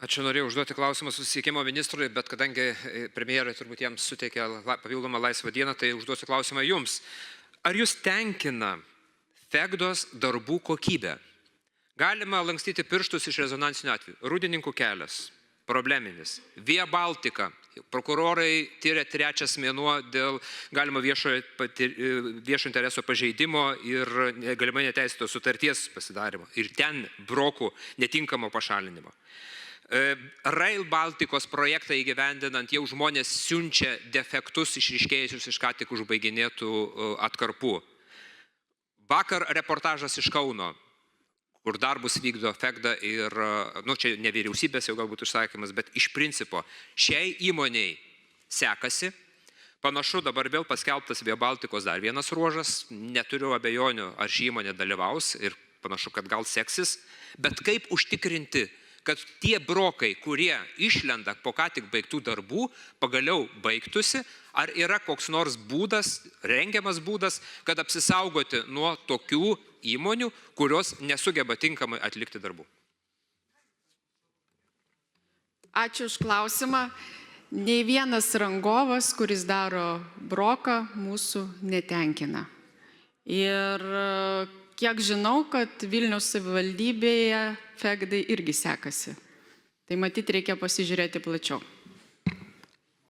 Aš norėjau užduoti klausimą susisiekimo ministrui, bet kadangi premjerai turbūt jam suteikė papildomą laisvą dieną, tai užduosiu klausimą jums. Ar jūs tenkina FEGDOS darbų kokybė? Galima lankstyti pirštus iš rezonansinių atvejų. Rūdininkų kelias, probleminis. Via Baltica. Prokurorai tyria 3 mėnuo dėl galimo viešo intereso pažeidimo ir galimai neteisėtos sutarties pasidarimo. Ir ten brokų netinkamo pašalinimo. Rail Baltikos projektą įgyvendinant jau žmonės siunčia defektus išryškėjusius iš ką tik užbaiginėtų atkarpų. Vakar reportažas iš Kauno, kur darbus vykdo FEGDA ir, čia ne vyriausybės jau galbūt užsakymas, bet iš principo šiai įmoniai sekasi. Panašu, dabar vėl paskelbtas Via Baltikos dar vienas ruožas, neturiu abejonių, ar ši įmonė dalyvaus ir panašu, kad gal seksis, bet kaip užtikrinti, kad tie brokai, kurie išlenda po ką tik baigtų darbų, pagaliau baigtųsi, ar yra koks nors būdas, rengiamas būdas, kad apsisaugoti nuo tokių įmonių, kurios nesugeba tinkamai atlikti darbų? Ačiū už klausimą. Nei vienas rangovas, kuris daro broką, mūsų netenkina. Ir kiek žinau, kad Vilniaus savivaldybėje FEGDai irgi sekasi. Tai matyt reikia pasižiūrėti plačiau.